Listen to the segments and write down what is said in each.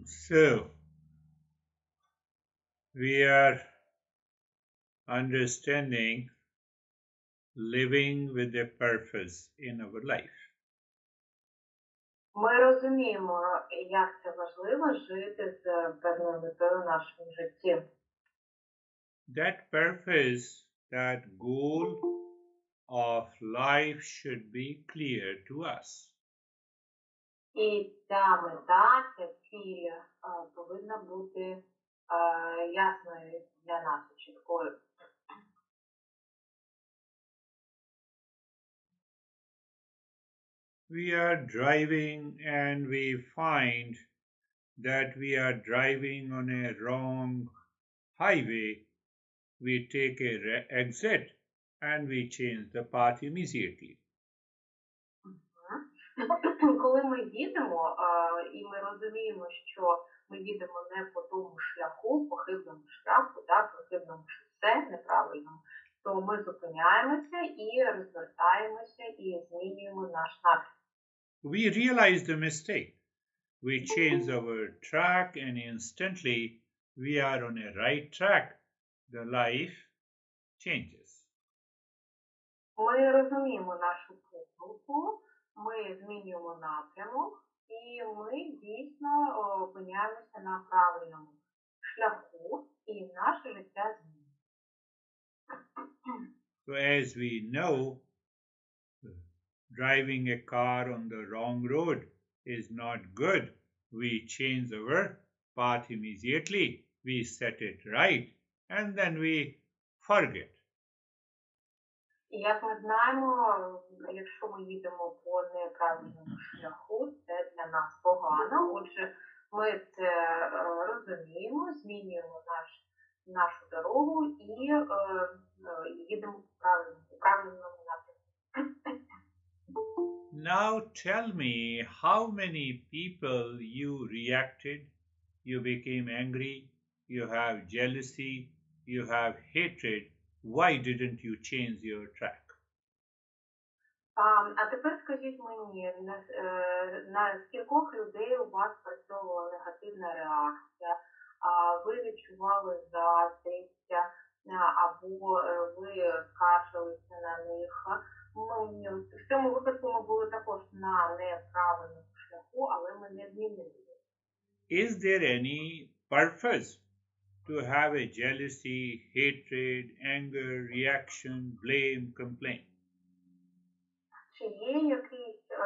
So, we are understanding living with a purpose in our life. Ми розуміємо, як це важливо жити з певною метою в нашому житті. That purpose, that goal of life should be clear to us. І ця мета, ця ціль повинна бути ясною для нас, чіткою. We are driving and we find that we are driving on a wrong highway. We take a exit and we change the path immediately. Коли ми їдемо, і ми розуміємо, що ми їдемо не по тому шляху, по хибному шляху, по хибному шосе, неправильному, то ми зупиняємося і розвертаємося і змінюємо наш напрямок. We realize the mistake. We change our track and instantly we are on a right track. The life changes. Ми розуміємо нашу помилку, ми змінюємо напрямок, і ми дійсно опиняємося на правильному шляху, і наше життя змінюється. So as we know, driving a car on the wrong road is not good. We change our path immediately. We set it right and then we forget. І як ми знаємо, якщо ми їдемо по неправильному шляху, це для нас погано. Отже, ми це розуміємо, змінюємо нашу дорогу і їдемо по правильному напрямку. Now tell me how many people you reacted, you became angry, you have jealousy, you have hatred. Why didn't you change your track? А тепер скажіть мені, на скількох людей у вас працювала негативна реакція, ви відчували заздрість, або ви скаржилися на них. В цьому випадку ми були також на неправильному шляху, але ми не змінили. Is there any purpose to have a jealousy, hatred, anger, reaction, blame, complaint? Чи є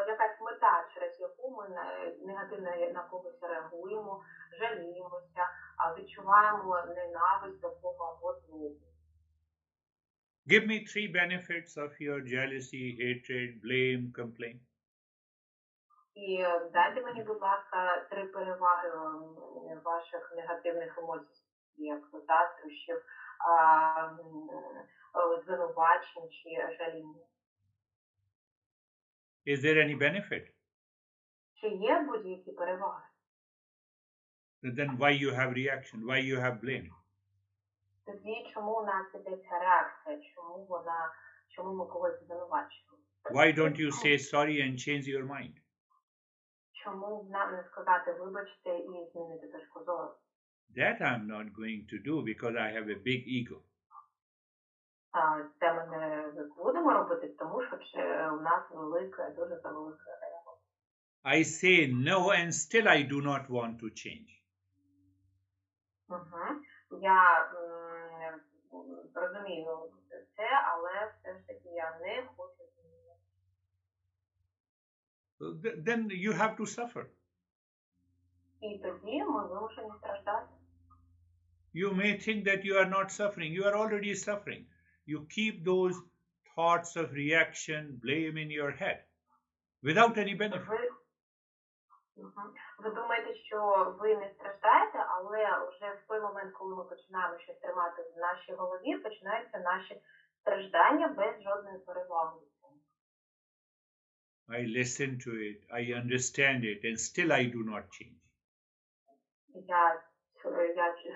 якась мета, через яку ми негативно на когось реагуємо, жаліємося, відчуваємо ненависть до кого або злобу? Give me 3 benefits of your jealousy, hatred, blame, complaint. І дайте мені, будь ласка, 3 переваги ваших негативних емоцій, як заздрощів, звинувачень чи жаління. Is there any benefit? Чи є будь-які переваги? Then why you have reaction? Why you have blame? Тоді чому у нас іде ця реакція? Чому ми когось звинувачуємо? Why don't you say sorry and change your mind? Чому нам не сказати вибачте і змінити точку зору? That I'm not going to do because I have a big ego. Це ми не будемо робити, тому що у нас дуже велика реакція. I say no and still I do not want to change. Я розумію це, але все ж таки я не хочу змінити. Then you have to suffer. І тоді ми вимушені страждати. You may think that you are not suffering. You are already suffering. You keep those thoughts of reaction, blame in your head without any benefit. Ви думаєте, що ви не страждаєте, але вже в той момент, коли ми починаємо щось тримати в нашій голові, починаються наші страждання без жодної переваги. I listen to it, I understand it, and still I do not change. Я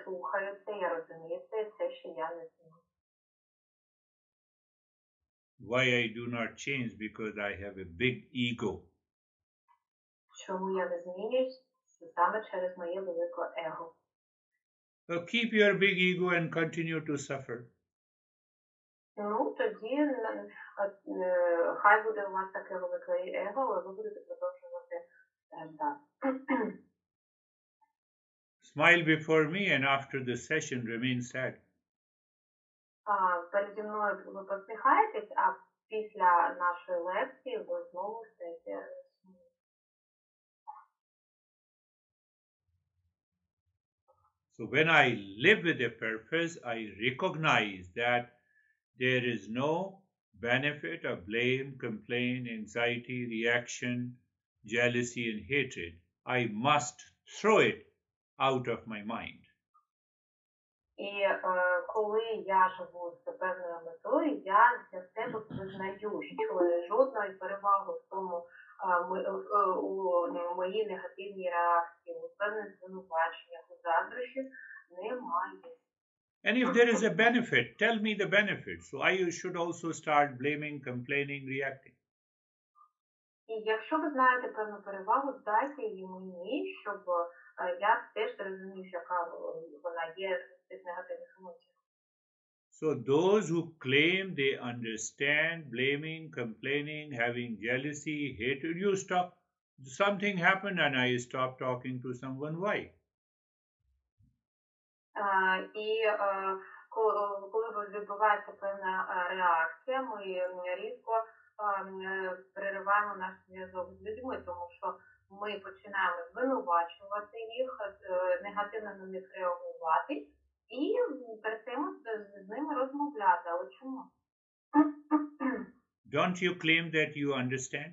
слухаю це, я розумію це ще я не змінюю. Why I do not change? Because I have a big ego. Чому я не змінююсь? Це саме через моє велике его. Keep your big ego and continue to suffer. Ну, тоді хай буде у вас таке велике его, але ви будете продовжувати страждати. Smile before me and after the session remain sad. Переді мною ви посміхаєтесь, а після нашої лекції ви знову стаєте сумні. So when I live with a purpose, I recognize that there is no benefit of blame, complaint, anxiety, reaction, jealousy, and hatred. I must throw it out of my mind. І коли я живу з певною метою, я для себе визнаю, що жодної переваги в тому, у моїй негативній реакції, у певних звинуваченнях, у заздрощах немає. And if there is a benefit, tell me the benefit. So I should also start blaming, complaining, reacting. І якщо ви знаєте певну перевагу, дайте її мені, щоб я теж зрозумів, яка вона є в цих негативних емоціях. So those who claim they understand blaming, complaining, having jealousy, hatred, you stop. Something happened and I stop talking to someone. Why? І коли відбувається певна реакція, ми різко перериваємо наш зв'язок з людьми, тому що ми починаємо звинувачувати їх, негативно на них реагувати і перестаємо з ними розмовляти. Але чому? Don't you claim that you understand?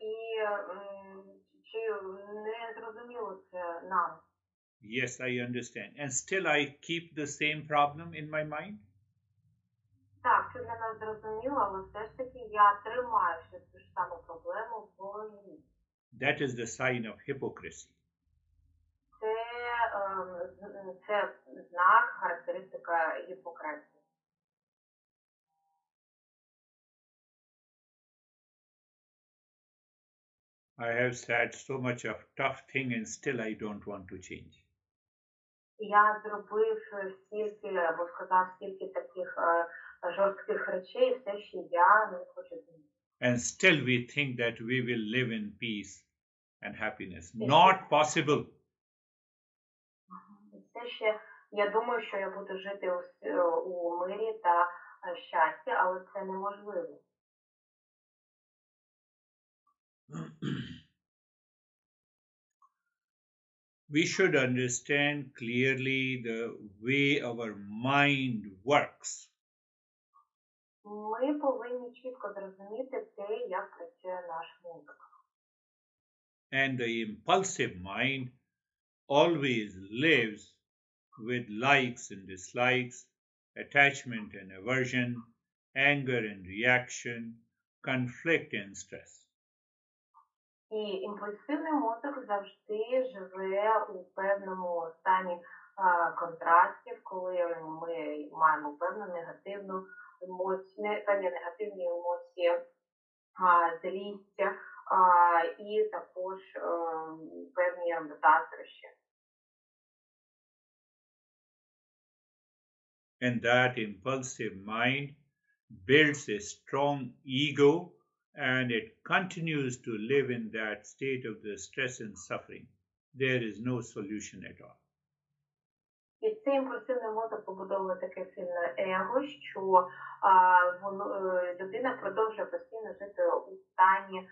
І чи не зрозуміло це нам? Yes, I understand. And still I keep the same problem in my mind? Так, це для нас зрозуміло, але все ж таки я тримаю ще цю ж саму проблему в голові. That is the sign of hypocrisy. Це знак, характеристика гіпократії. I have said so much of tough thing and still I don't want to change. Я зробив стільки, або сказав стільки таких жорстких речей, все ще я не хочу змінити. And still we think that we will live in peace and happiness. Not possible. Все ще я думаю, що я буду жити у мирі та щасті, але це неможливо. We should understand clearly the way our mind works. Ми повинні чітко зрозуміти те, як працює наш мозок. And the impulsive mind always lives with likes and dislikes, attachment and aversion, anger and reaction, conflict and stress. І імпульсивний мозок завжди живе у певному стані контрастів, коли ми маємо певну негативну емоцію, певні негативні емоції, злість і також певні заздрощі. And that impulsive mind builds a strong ego and it continues to live in that state of the stress and suffering. There is no solution at all. І цей імпульсивний мозок побудовує таке сильне его, що людина продовжує постійно жити у стані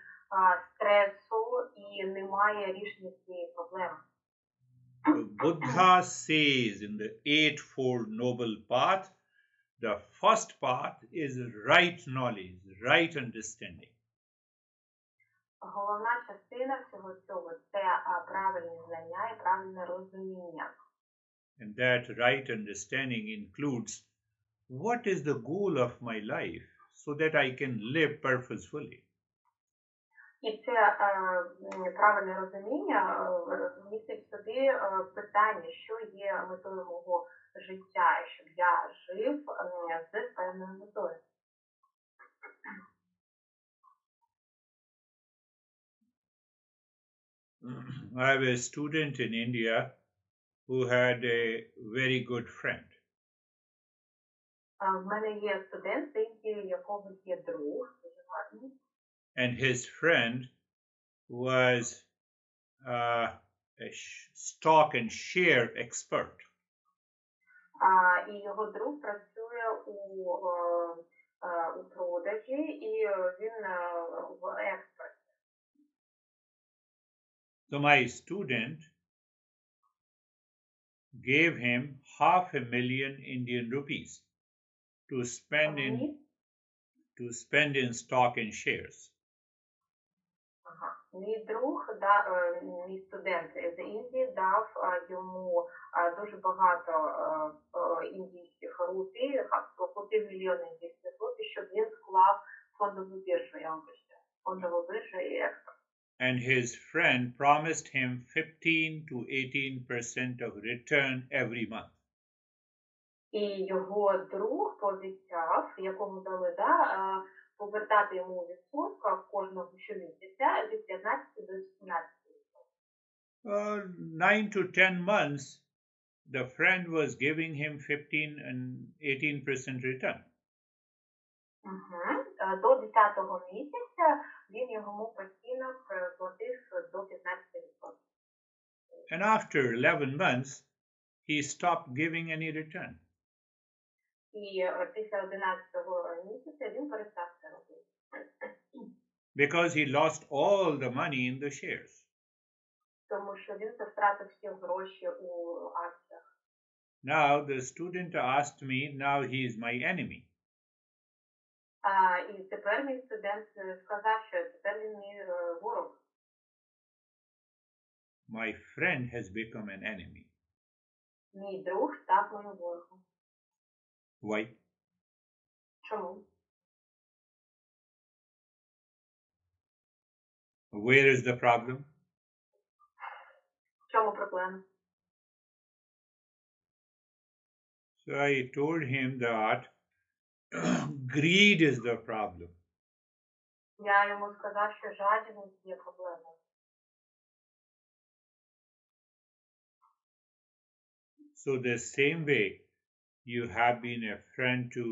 стресу і немає рішення цієї проблеми. Buddha says in the Eightfold Noble Path, the first path is right knowledge, right understanding. Головна частина всього цього – це правильні знання і правильне розуміння. And that right understanding includes what is the goal of my life so that I can live purposefully. І це правильне розуміння містить в собі питання, що є метою мого життя, щоб я жив з певною метою. I have a student in India who had a very good friend. В мене є студент, у якого є друг, дуже гарний. And his friend was a stock and share expert. І його друг працює у продажі, і він в експерт. So my student gave him 500,000 Indian rupees to spend in stock and shares. Мій друг, мій студент з Індії дав йому дуже багато індійських рупій, платив мільйони індійських рупій, щоб він склав фондову біржу, я вам прочитаю. Фондову біржу і експорт. And his friend promised him 15 to 18% of return every month. І його друг пообіцяв, якому дали, повертати йому у відсотках кожного щомісяця від 15 до 17%. 9 to 10 months, the friend was giving him 15 and 18% return. До 10-го місяця він йому постійно платив до 15%. And after 11 months, he stopped giving any return. І після 11-го місяця він перестав це робити. Because he lost all the money in the shares. Тому що він втратив всі гроші у акціях. Now the student asked me, now he is my enemy. І тепер мій студент сказав, що тепер він мій ворог. My friend has become an enemy. Мій друг став моїм ворогом. Why? Чому? Where is the problem? В чому проблема? So I told him that greed is the problem. Я йому сказав, що жадібність є проблемою. So the same way you have been a friend to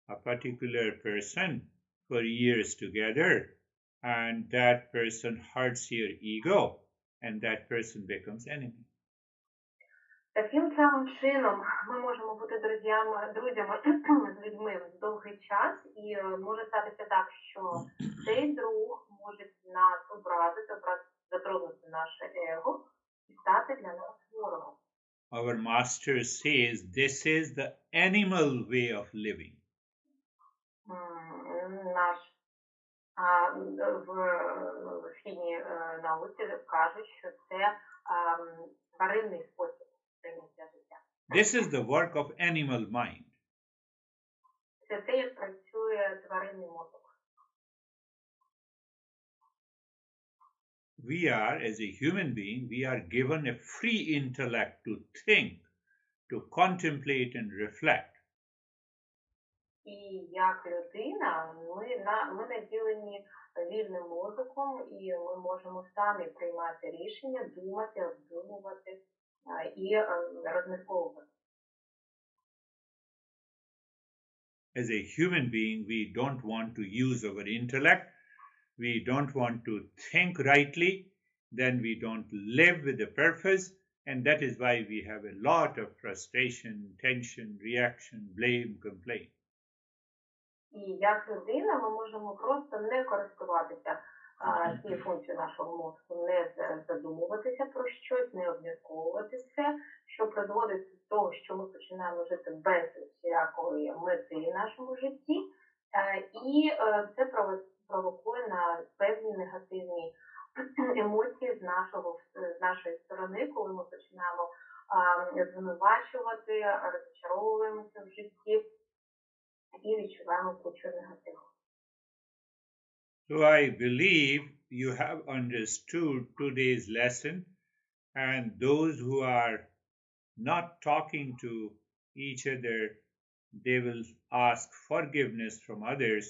a particular person for years together, and that person hurts your ego, and that person becomes enemy. Таким самим чином ми можемо бути друзями з людьми довгий час, і може статися так, що цей друг може нас образити, затронути наше его і стати для нас ворогом. Our master says this is the animal way of living. Наш в східній науці кажуть, що це тваринний спосіб прийняття життя. This is the work of animal mind. Це те, як працює тваринний мозок. We are, as a human being, we are given a free intellect to think, to contemplate and reflect. І як людина, ми наділені вільним мозоком, і ми можемо самі приймати рішення, думати, обдумувати і розмірковувати. As a human being, we don't want to use our intellect. We don't want to think rightly. Then we don't live with a purpose. And that is why we have a lot of frustration, tension, reaction, blame, complaint. І як людина ми можемо просто не користуватися цією функцією нашого мозку, не задумуватися про щось, не обмірковувати це, що призводить до того, що ми починаємо жити без всякої мети в нашому житті, і це провокує на певні негативні емоції з нашої сторони, коли ми починаємо звинувачувати, розчаровуємося в житті і відчуваємо кучу негативу. So I believe you have understood today's lesson, and those who are not talking to each other, they will ask forgiveness from others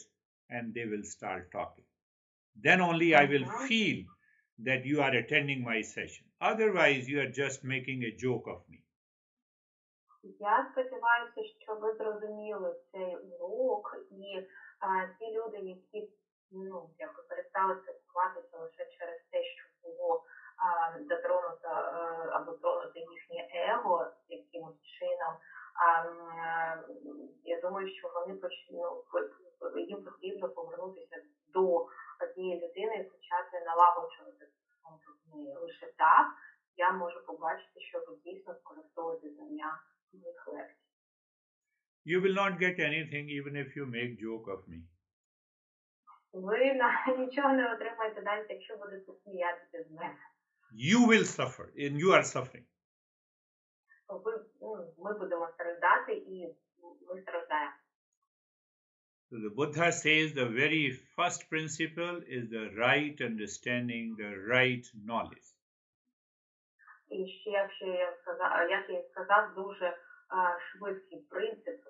and they will start talking. Then only I will feel that you are attending my session. Otherwise, you are just making a joke of me. Я сподіваюся, що ви зрозуміли цей урок, і ті люди, які якби перестали спілкуватися лише через те, що було затронуто або тронуто їхнє его якимось чином, я думаю, що вони їм потрібно повернутися до тієї людини і почати налагоджувати стосунки з нею. Лише так я можу побачити, що ви дійсно використовуєте знання моїх лекцій. You will not get anything even if you make joke of me. Ви нічого не отримаєте навіть, якщо будете сміятися з мене. You will suffer, and you are suffering. Ми будемо страждати, і ми страждаємо. So the Buddha says the very first principle is the right understanding, the right knowledge. І ще, як я сказав, дуже швидкий принцип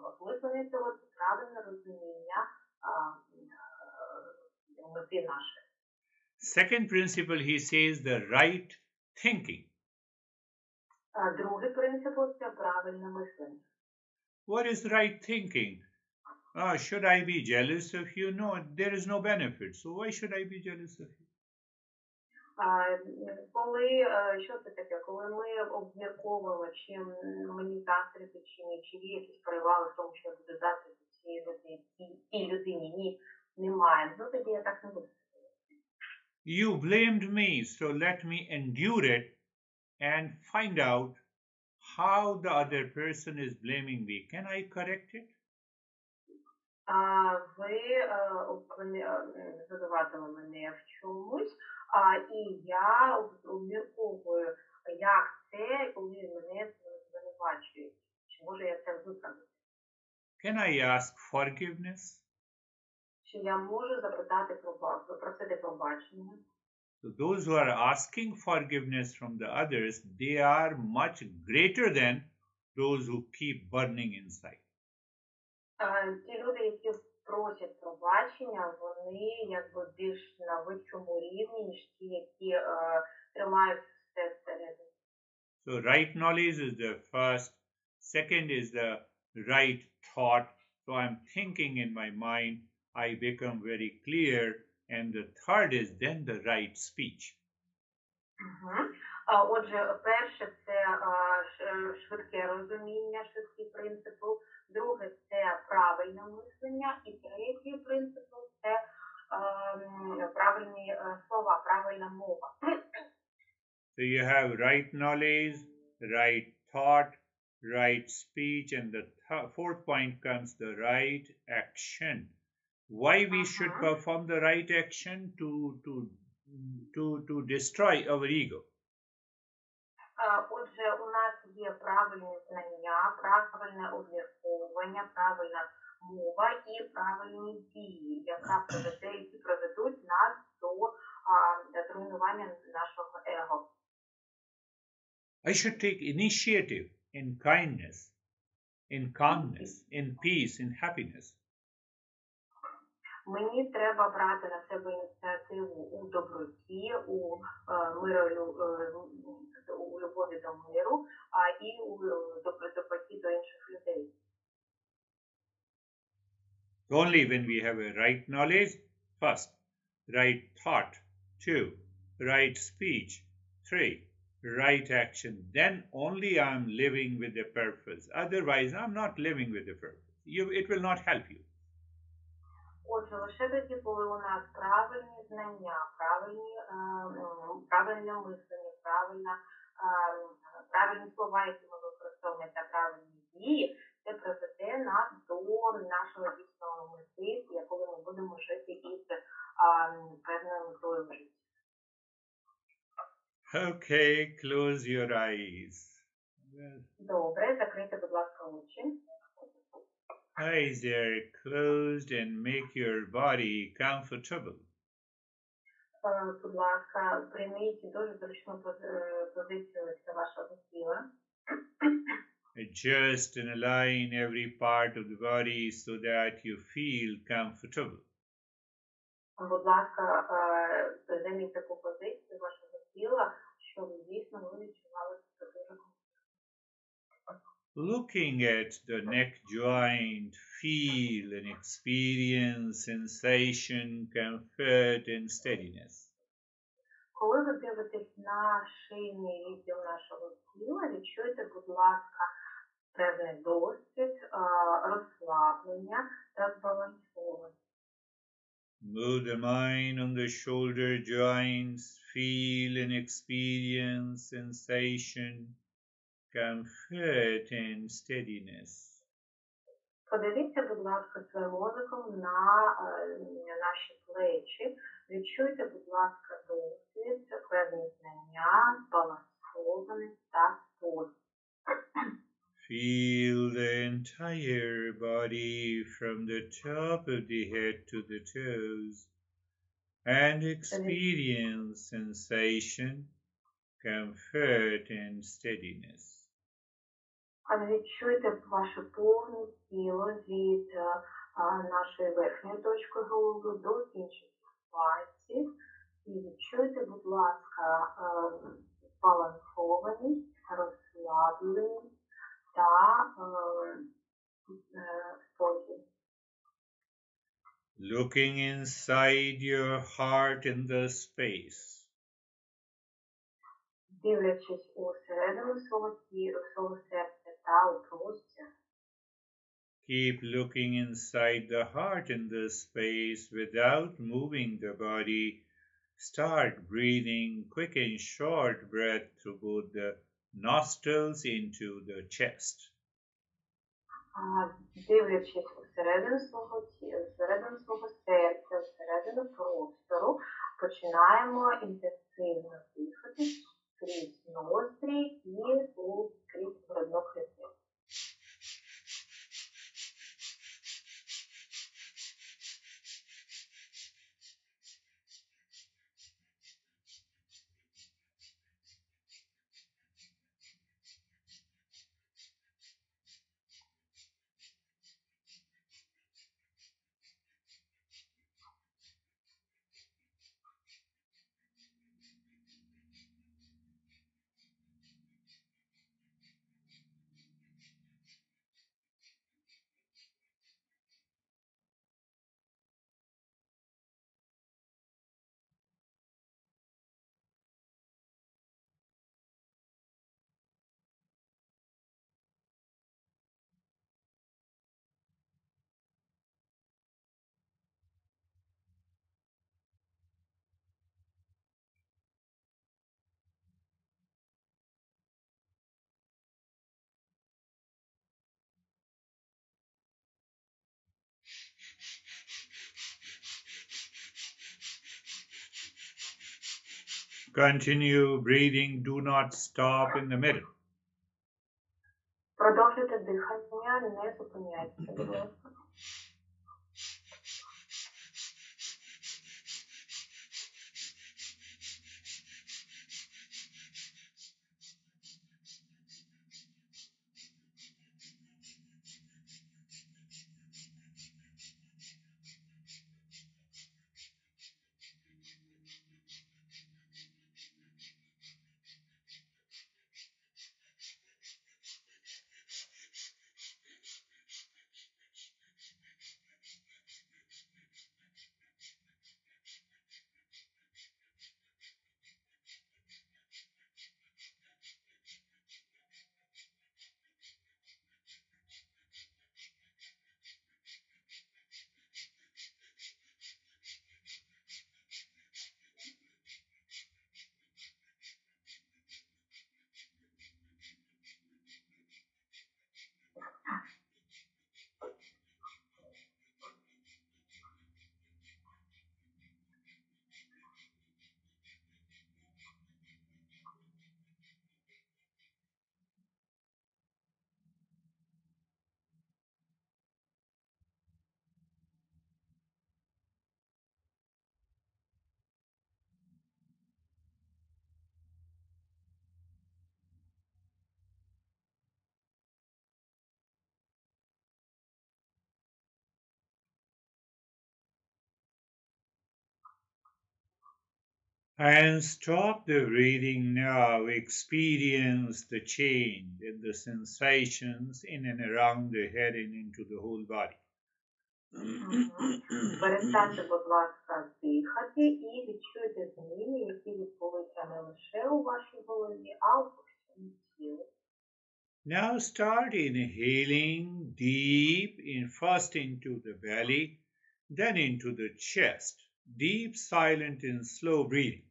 осмислення цього – це правильне розуміння мети нашої. Second principle, he says, the right thinking. Другий принцип – це правильне мислення. What is right thinking? Should I be jealous of you? No, there is no benefit. So why should I be jealous of you? Що це таке? Коли ми обмірковуємо, чи мені заздрити, чи ні, чи є якісь переваги в тому, що я буду заздрити цій людині, ні, немає. Ну, тоді я так не буду. You blamed me, so let me endure it and find out how the other person is blaming me. Can I correct it? Ви звинуватили мене в чомусь, і я обмірковую, як це, коли мене звинувачують. Чи може я це виправити? Can I ask forgiveness? Чи я можу попросити пробачення? So those who are asking forgiveness from the others, they are much greater than those who keep burning inside. Ті люди, які просять пробачення, вони якби більш на вищому рівні, ніж ті, які тримають все всередині. So right knowledge is the first. Second is the right thought. So I'm thinking in my mind, I become very clear. And the third is then the right speech. Отже, перше – це швидке розуміння, швидкі принципи. Друге – це правильне мислення. І третій принцип – це правильні слова, правильна мова. So you have right knowledge, right thought, right speech, and the fourth point comes the right action. Why we should perform the right action? To destroy our ego. Отже, у нас є правильні знання, правильне обмірковування, правильна мова і правильні дії, які приведуть нас до руйнування нашого его. I should take initiative in kindness, in calmness, in peace, in happiness. Мені треба брати на себе ініціативу у доброті, у любові до миру, і у доброті до інших людей. Only when we have a right knowledge, first, right thought, two, right speech, three, right action, then only I'm living with a purpose. Otherwise, I'm not living with a purpose. It will not help you. Отже, лише тоді, коли у нас правильні знання, правильне мислення, правильні слова, які ми використовуємо, та правильні дії, це приведе нас до нашого дійсного мети, коли ми будемо жити із певною метою в житті. Okay, close your eyes. Добре, закрийте, будь ласка, очі. Eyes are closed and make your body comfortable. Будь ласка, прийміть дуже зручну позицію для вашого тіла. Adjust and align every part of the body so that you feel comfortable. Будь ласка, займіть таку позицію вашого тіла, щоб дійсно ви відчували себе дуже комфортно. Looking at the neck joint, feel and experience sensation, comfort, and steadiness. Коли ви дивитесь на шийний відділ нашого тіла, відчуйте, будь ласка, певний досвід, розслаблення та збалансованість. Move the mind on the shoulder joints, feel and experience sensation, comfort, and steadiness. Подивіться, будь ласка, своїм мозоком на наші плечі. Відчуйте, будь ласка, досвід, певні знання, збалансованість та спокій. Feel the entire body from the top of the head to the toes and experience sensation, comfort, and steadiness. Відчуйте ваше повне тіло від нашої верхньої точки голови до кінчиків пальців. І відчуйте, будь ласка, збалансованість, розслабленість та спокій. Looking inside your heart in the space. Дивлячись усередину свого серця та у простір. Keep looking inside the heart in the space without moving the body. Start breathing quick and short breath through both the nostrils into the chest. Дивлячись всередину свого тіла, всередину свого серця, всередину простору, починаємо інтенсивно дихати крізь ноздрі і крізь грудну клітину. Continue breathing, do not stop in the middle. Продовжуйте дихання, не зупиняйтеся, будь ласка. And stop the breathing now. Experience the change in the sensations in and around the head and into the whole body. Мгм. Перестаньте, будь ласка, дихати і відчуйте зміни, які відбулися не лише у вашій голові, а у всьому тілі. Now start inhaling deep in first into the belly, then into the chest. Deep, silent and slow breathing.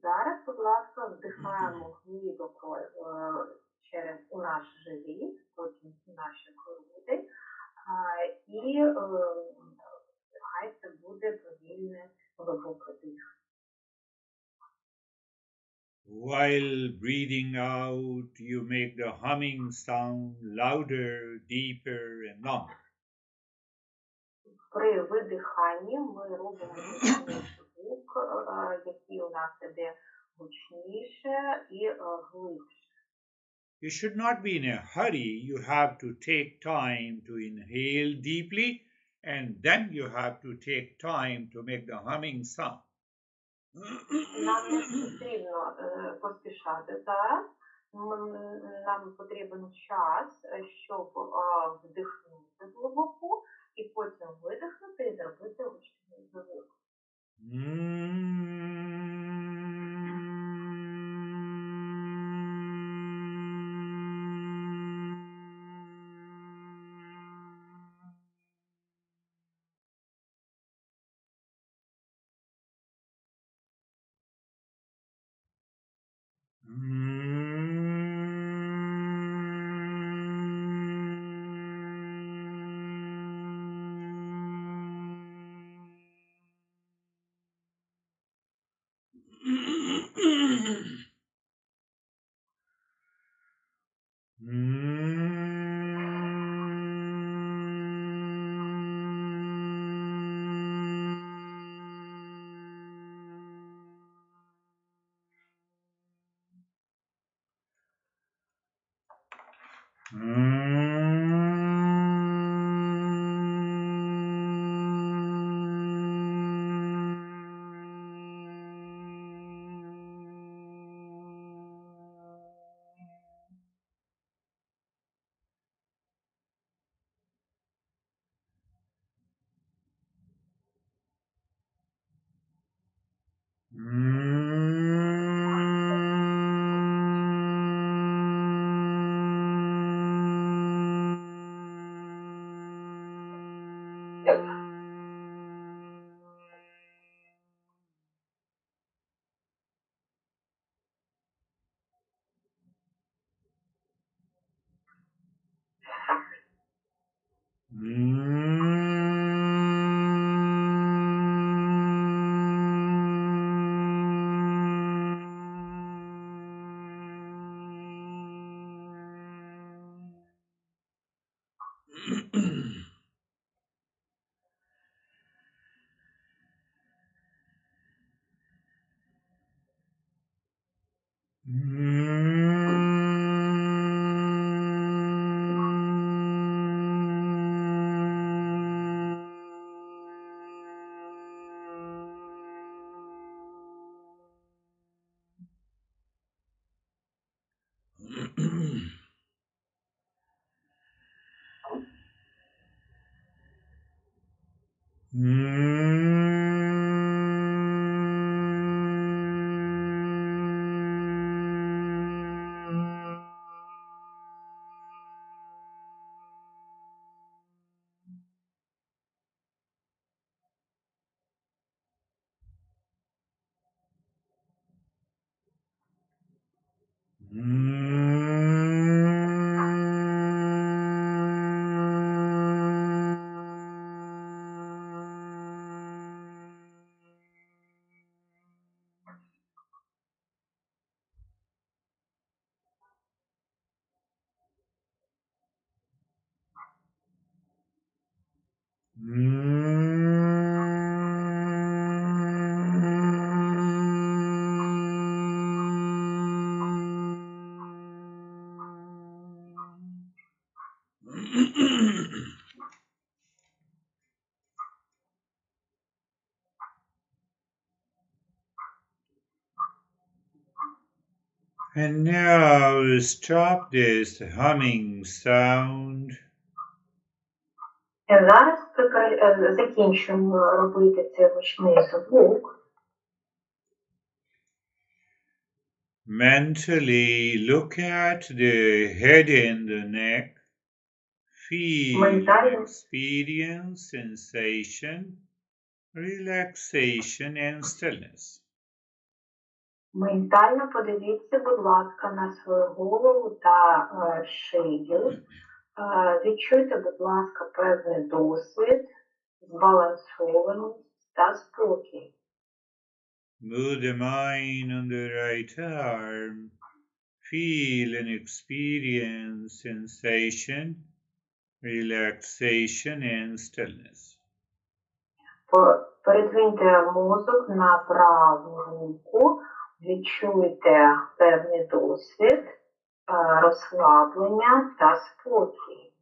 Зараз, будь ласка, вдихаємо глибоко через у наш живіт, потім у наші груди, і хай це буде повільне глибоке дихання. While breathing out, you make the humming sound louder, deeper, and longer. При видиханні ми робимо гучніший звук, який у нас іде гучніше і глибше. You should not be in a hurry. You have to take time to inhale deeply, and then you have to take time to make the humming sound. Нам не потрібно поспішати зараз. Нам потрібен час, щоб вдихнути глибоко і потім видихнути і зробити гучний звук. And now stop this humming sound. Зараз закінчуємо робити цей гучний звук. Mentally look at the head and the neck. Feel and experience sensation, relaxation and stillness. Ментально подивіться, будь ласка, на свою голову та шию. Відчуйте, будь ласка, певний досвід, збалансованість та спокій. Move the mind on the right arm. Feel and experience sensation, relaxation and stillness. Передвиньте мозок на праву руку, відчуйте певний досвід, розслаблення та спокій.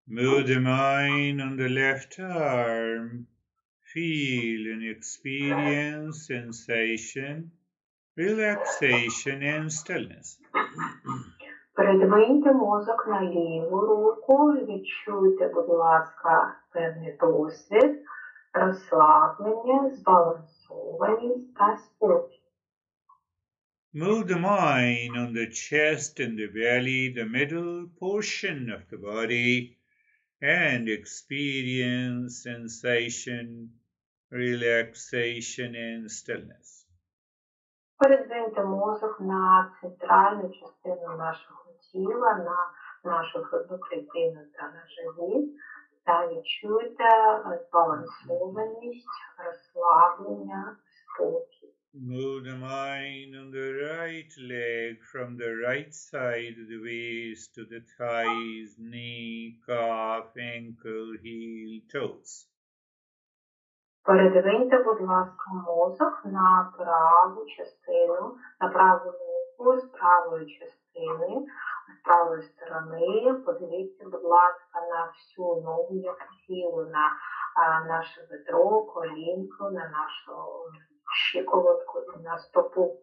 Move the mind on the left arm. Feel and experience sensation, relaxation and stillness. Передвиньте мозок на ліву руку, відчуйте, будь ласка, певний досвід, розслаблення, збалансованість та спокій. Move the mind on the chest and the belly, the middle portion of the body, and experience sensation, relaxation and stillness. Передвиньте мозок на центральну частину нашого тіла, на нашу грудну клітину та на живіт, та відчуйте збалансованість, розслаблення, спокій. Move the mind on the right leg from the right side of the waist to the thighs, knee, calf, ankle, heel, toes. Передвиньте, будь ласка, мозок на праву частину, на праву ногу з правої частини, з правої сторони. Подивіться, будь ласка, на всю ногу, як тіло, на наше бедро, колінку, на нашу щиколотку і на стопу.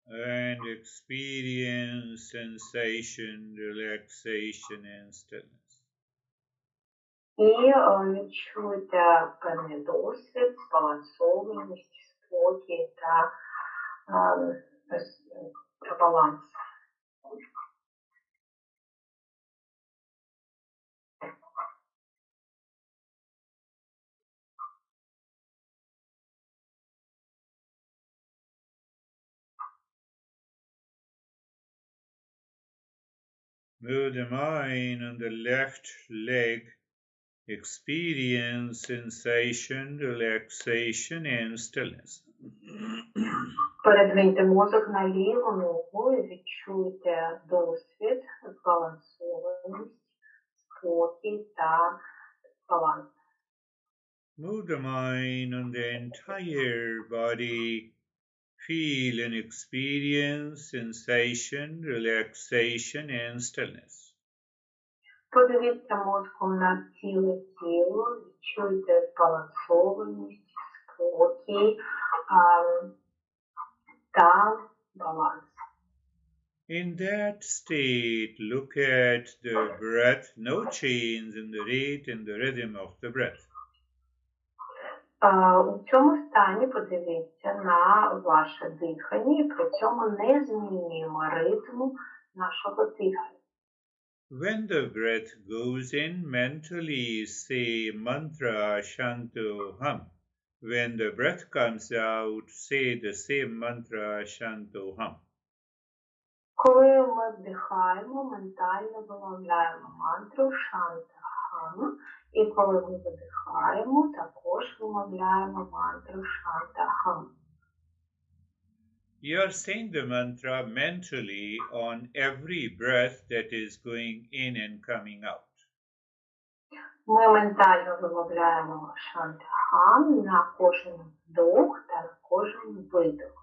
And experience sensation, relaxation and stillness. І відчуйте певний досвід, збалансованість, спокій та баланс. Move the mind on the left leg. Experience sensation, relaxation and stillness. Передвиньте мозок на ліву ногу і відчуйте досвід, збалансованість, спокій та баланс. Move the mind on the entire body. Feel and experience sensation, relaxation and stillness. Подивіться мозком на ціле тіло, відчуйте збалансованість, спокій та баланс. In that state, look at the breath, no change in the rate and the rhythm of the breath. У цьому стані подивіться на ваше дихання і при цьому не змінюємо ритму нашого дихання. When the breath goes in, mentally say mantra shanto hum. When the breath comes out, say the same mantra shanto hum. Коли ми вдихаємо, ментально вимовляємо мантру шанта хам. І коли ми видихаємо, також вимовляємо мантру шанта хам. You are saying the mantra mentally on every breath that is going in and coming out. Ми ментально вимовляємо шанта хам на кожен вдох та на кожен видох.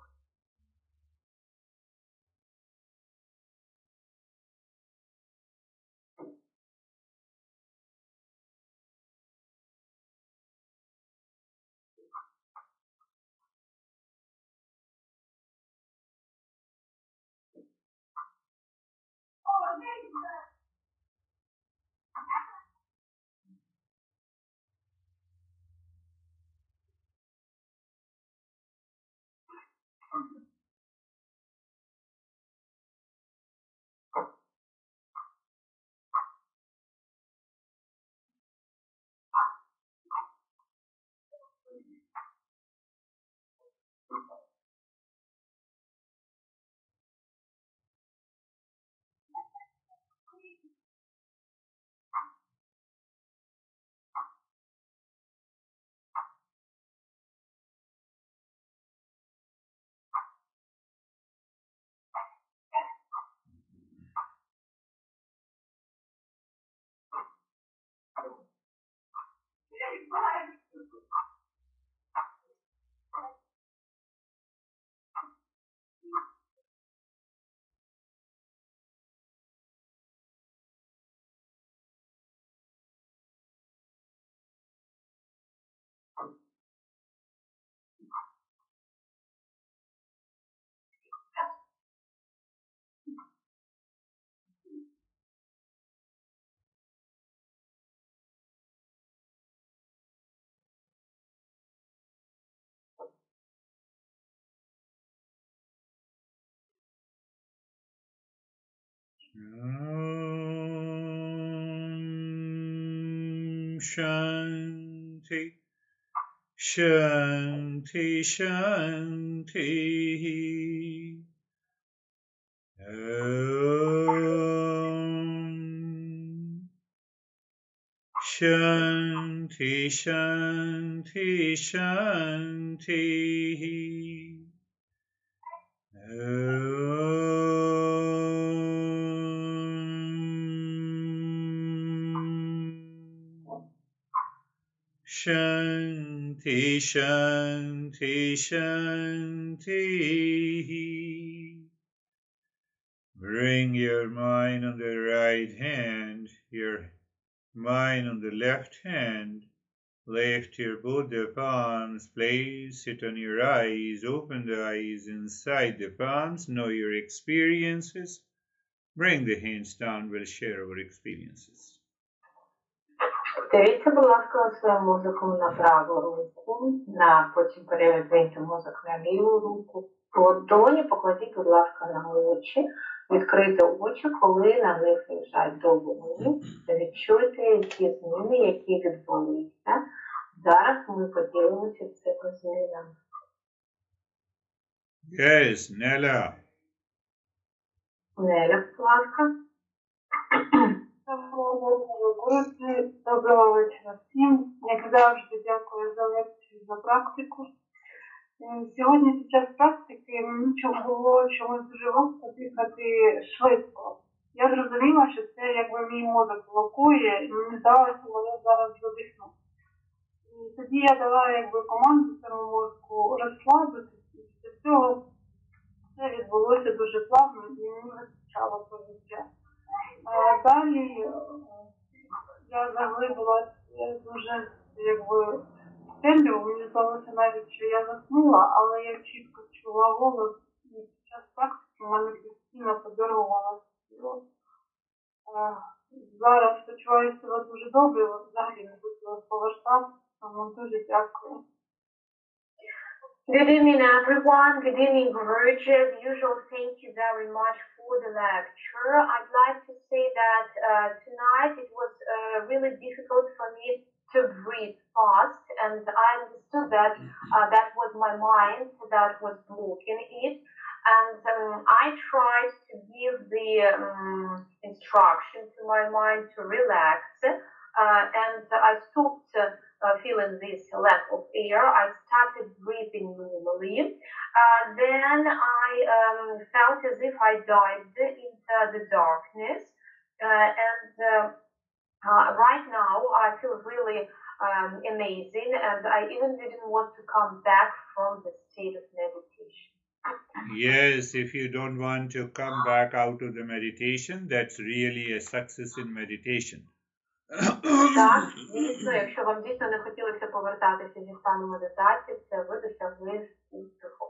Shanti, Shanti, Shanti. Om. Shanti, Shanti, Shanti. Shanti, Shanti, Shanti. Bring your mind on the right hand, your mind on the left hand. Lift your both the palms, place it on your eyes, open the eyes inside the palms, know your experiences. Bring the hands down, we'll share our experiences. Дивіться, будь ласка, свою музику на праву руку, потім переведіть музик на ліву руку. Долоні покладіть, будь ласка, на очі, відкрити очі, коли на них лежать долоні. Відчуйте ті зміни, які відбулися. Зараз ми поділимося цими змінами. Yes, Nella. Неля, будь ласка. Доброго вечора всім. Як завжди, дякую за лекцію, за практику. Сьогодні під час практики було чомусь дуже важко дихати швидко. Я зрозуміла, що це якби мій мозок блокує, і мені здалося, що я зараз задихну. І тоді я дала якби команду своєму мозку розслабитися, і після цього все відбулося дуже плавно, і мені вистачало повітря. Далі я заглибилася дуже якби темряву, мені здалося навіть, що я заснула, але я чітко чула голос, і під час практики в мене постійно подергувалося. Зараз почуваю себе дуже добре, взагалі не хотіла повертатися, тому дуже дякую. Good evening, everyone. Good evening, Girish. As usual, thank you very much for the lecture. I'd like to say that tonight it was really difficult for me to breathe fast, and I understood that that was my mind that was blocking it. And I tried to give the instruction to my mind to relax, and I stopped feeling this lack of air. I started breathing normally. Then I felt as if I dived into the darkness. And right now I feel really amazing, and I even didn't want to come back from the state of meditation. Yes, if you don't want to come back out of the meditation, that's really a success in meditation. Так, дійсно, якщо вам дійсно не хотілося повертатися зі стану медитації, це ви досягли успіху.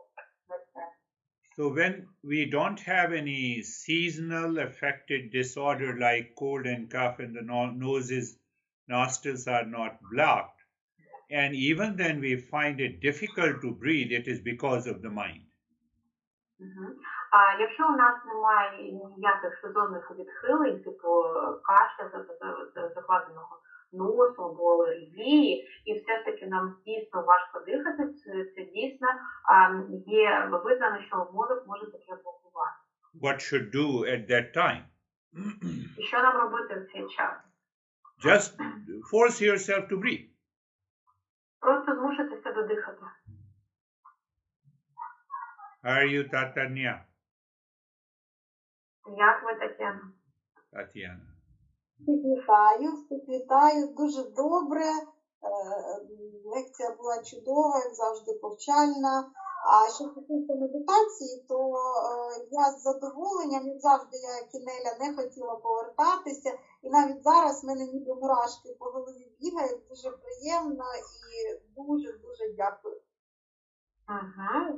So when we don't have any seasonal affected disorder like cold and cough and the nostrils are not blocked, and even then we find it difficult to breathe, it is because of the mind. Мгм. А якщо у нас немає ніяких сезонних відхилень, типу кашля закладеного носу або алергії, і все ж таки нам дійсно важко дихати, це дійсно є визнано, що мозок може таке блокувати. What should do at that time? І що нам робити в цей час? Just force yourself to breathe. Просто змусити себе дихати. How are you, Tatanya? Як ви, Тетяна? Tatiana. Всіх вітаю, дуже добре. Лекція була чудова, як завжди повчальна. А що стосується медитації, то я з задоволенням, як завжди, я як Інеля не хотіла повертатися. І навіть зараз в мене ніби мурашки по голові бігають, дуже приємно і дуже дякую.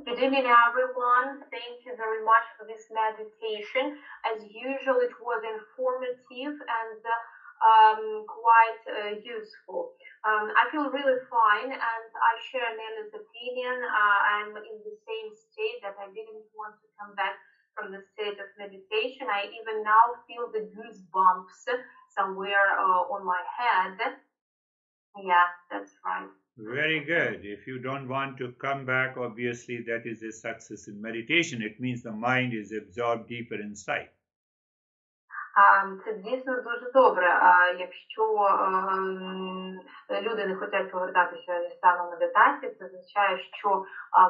Good evening, everyone. Thank you very much for this meditation. As usual, it was informative and quite useful. I feel really fine, and I share Nell's opinion. I'm in the same state that I didn't want to come back from the state of meditation. I even now feel the goosebumps somewhere on my head. Yeah, that's right. Very good. If you don't want to come back, obviously that is a success in meditation. It means the mind is absorbed deeper inside. Це дійсно дуже добре. Якщо люди не хочуть повертатися зі стану медитації, це означає, що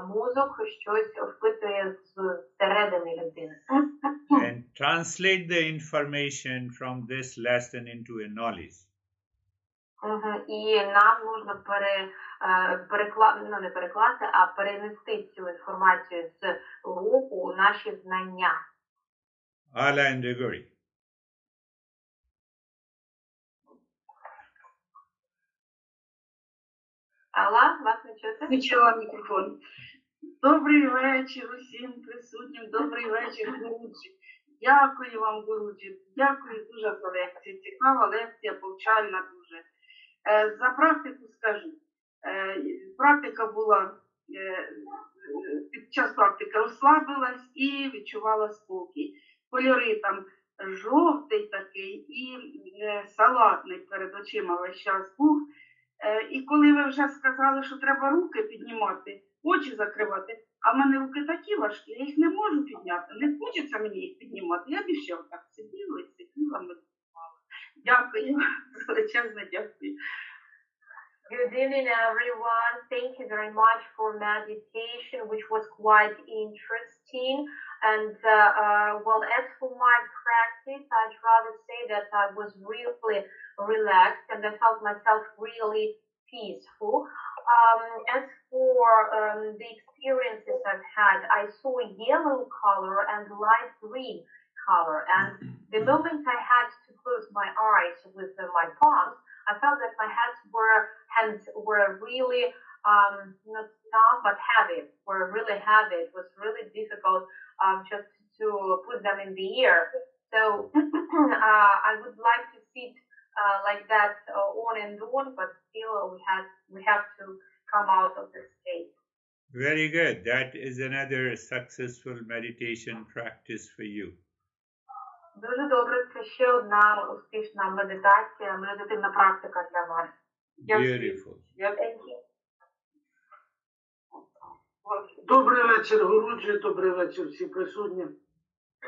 мозок щось впитує зсередини людини. And translate the information from this lesson into a knowledge. І нам нужно не перекласти, а перенести цю інформацію з уроку у наші знання. Ala and Girish. Алла, вас не чути? Включила мікрофон. Добрий вечір усім присутнім, добрий вечір, Гуруджі. Дякую вам, Гуруджі, дякую дуже за лекцію. Цікава лекція, повчальна дуже. За практику скажу. Практика була, під час практики розслабилась і відчувала спокій. Кольори там жовтий такий і салатний перед очима весь час був. І коли ви вже сказали, що треба руки піднімати, очі закривати, а в мене руки такі важкі, я їх не можу підняти, не хочеться мені їх піднімати. Я б ще отак сиділа і сиділа, медитувала. Дякую, величезне дякую. Good evening, everyone. Thank you very much for meditation, which was quite interesting. And well, as for my practice, I'd rather say that I was really relaxed and I felt myself really peaceful. As for the experiences I've had, I saw yellow color and light green color. And the moment I had to close my eyes with my palms, I felt that my hands were really not soft but heavy, were really heavy. It was really difficult just to put them in the air. So I would like to sit like that on and on, but still we have to come out of this state. Very good. That is another successful meditation practice for you. Дуже добре, це ще одна успішна медитація, медитативна практика для вас. Beautiful. Добрий вечір, Гуруджі, добрий вечір всі присутні.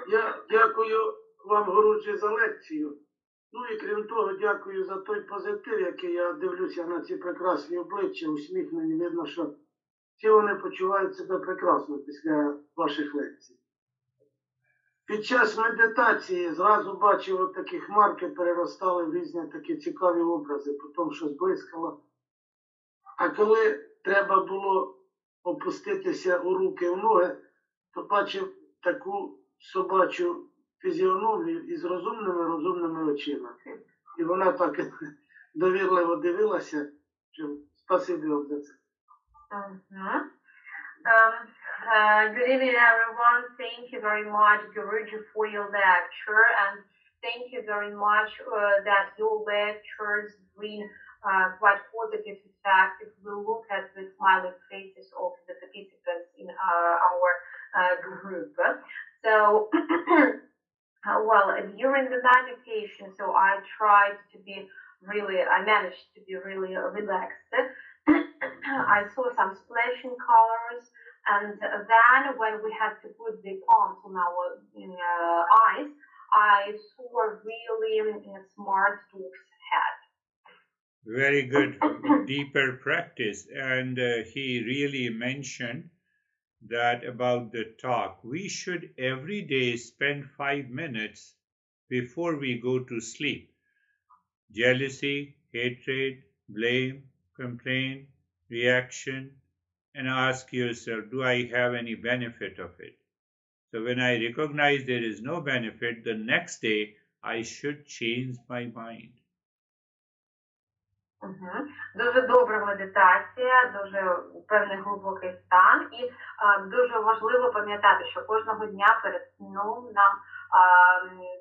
Я дякую вам, Гуруджі, за лекцію. Ну і крім того, дякую за той позитив, який я дивлюся на ці прекрасні обличчя, усміхнені. Видно, що всі вони почувають себе прекрасно після ваших лекцій. Під час медитації зразу бачив, от такі хмарки переростали в різні такі цікаві образи, потім щось блискало. А коли треба було опуститися у руки, в ноги, то бачив таку собачу фізіономію із розумними очима. І вона так довірливо дивилася, що спасибі вам за це. Good evening, everyone. Thank you very much, Girish, for your lecture, and thank you very much that your lectures bring quite positive effect if we look at the smiling faces of the participants in our group. So, well, during the meditation, so I tried to be really, I managed to be really relaxed. I saw some splashing colors, and then when we had to put the palms on our eyes, I saw really smart dog's head. Very good, deeper practice. And he really mentioned that about the talk. We should every day spend 5 minutes before we go to sleep. Jealousy, hatred, blame, complaint, reaction, and ask yourself, do I have any benefit of it? So when I recognize there is no benefit, the next day I should change my mind. Дуже добра медитація, дуже певний глибокий стан, і дуже важливо пам'ятати, що кожного дня перед сном нам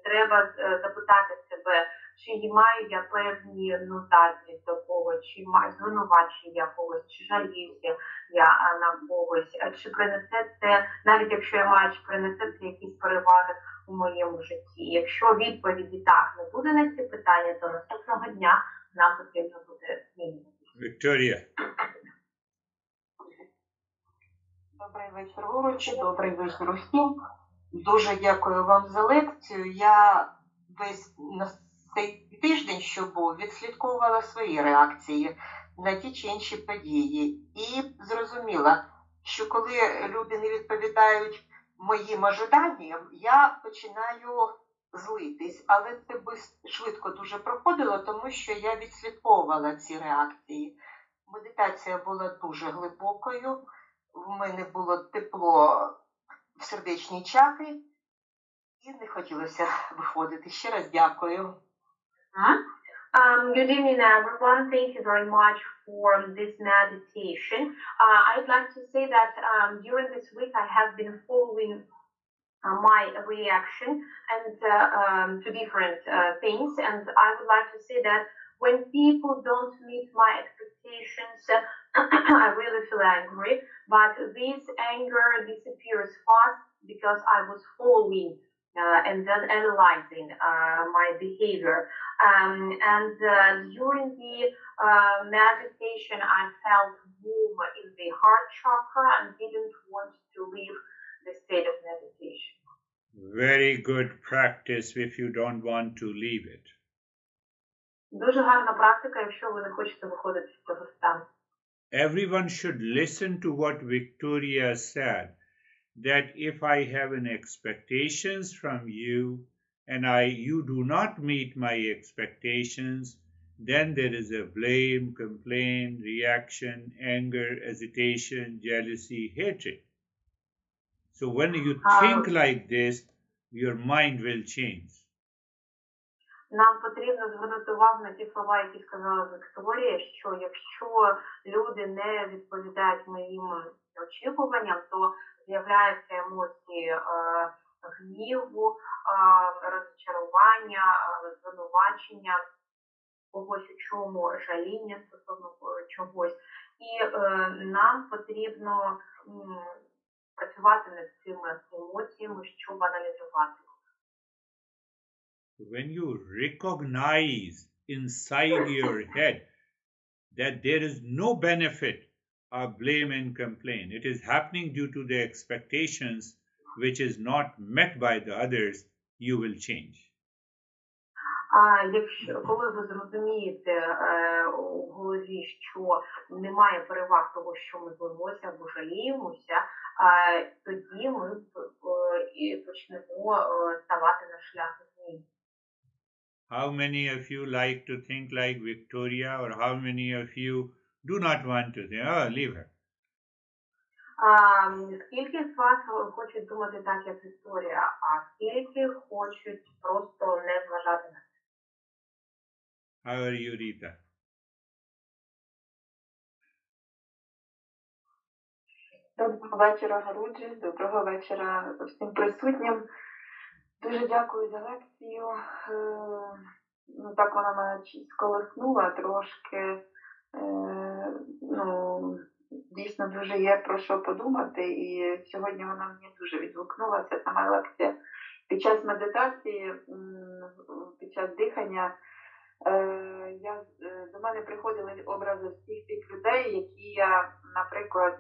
треба запитати себе, чи маю я певні заздрість до когось, чи звинувачую я когось, чи жаліюся я на когось, чи принесе це, навіть якщо я маю, чи принесе це якісь переваги у моєму житті. Якщо відповіді так не буде на ці питання, то наступного дня нам потрібно буде змінювати. Вікторія. Добрий вечір, Гуручі, добрий вечір усім. Дуже дякую вам за лекцію. Я весь на цей тиждень, що був, відслідковувала свої реакції на ті чи інші події. І зрозуміла, що коли люди не відповідають моїм ожиданням, я починаю злитись. Але це швидко дуже проходило, тому що я відслідковувала ці реакції. Медитація була дуже глибокою. В мене було тепло в сердечній чакрі і не хотілося виходити. Ще раз дякую. Good evening, everyone. Thank you very much for this meditation. I'd like to say that during this week I have been following my reaction and to different things, and I would like to say that when people don't meet my expectations, I really feel angry, but this anger disappears fast because I was following and then analyzing my behavior. And during the meditation, I felt warm in the heart chakra and didn't want to leave the state of meditation. Very good practice if you don't want to leave it. Дуже гарна практика, якщо ви не хочете виходити з цього стану. Everyone should listen to what Victoria said, that if I have an expectations from you and you do not meet my expectations, then there is a blame, complaint, reaction, anger, hesitation, jealousy, hatred. So when you think like this, your mind will change. Нам потрібно звернути увагу на ті слова, які сказала Вікторія, що якщо люди не відповідають моїм очікуванням, то з'являються емоції гніву, розчарування, звинувачення, когось у чому, жаління стосовно чогось. І нам потрібно працювати над цими емоціями, щоб аналізувати. When you recognize inside your head that there is no benefit of blame and complaint, it is happening due to the expectations which is not met by the others, you will change. Якщо, коли ви зрозумієте у голові, що немає переваг того, що ми злимося або жаліємося, тоді ми і почнемо ставати на шлях змін. How many of you like to think like Victoria, or how many of you do not want to think, oh, leave her? Скільки з вас хочуть думати так, як Вікторія, а скільки хочуть просто не зважати на це? How are you, Rita? Доброго вечора, Гуруджі, доброго вечора всім присутнім. Дуже дякую за лекцію. Ну, так вона мене сколихнула трошки. Ну, дійсно дуже є про що подумати, і сьогодні вона мені дуже відгукнулася, сама лекція. Під час медитації, під час дихання, до мене приходили образи всіх тих людей, які я, наприклад,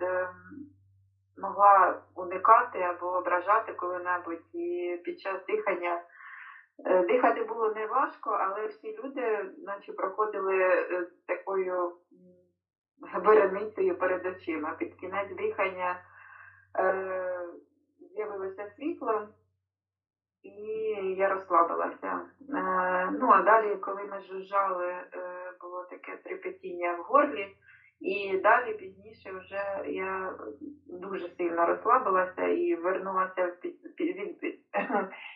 могла уникати або ображати коли-небудь. І під час дихання дихати було не важко, але всі люди наче проходили такою виреницею перед очима. Під кінець дихання з'явилося світло, і я розслабилася. Ну, а далі, коли ми жужжали, було таке трепетіння в горлі, і далі пізніше вже я дуже сильно розслабилася і вернулася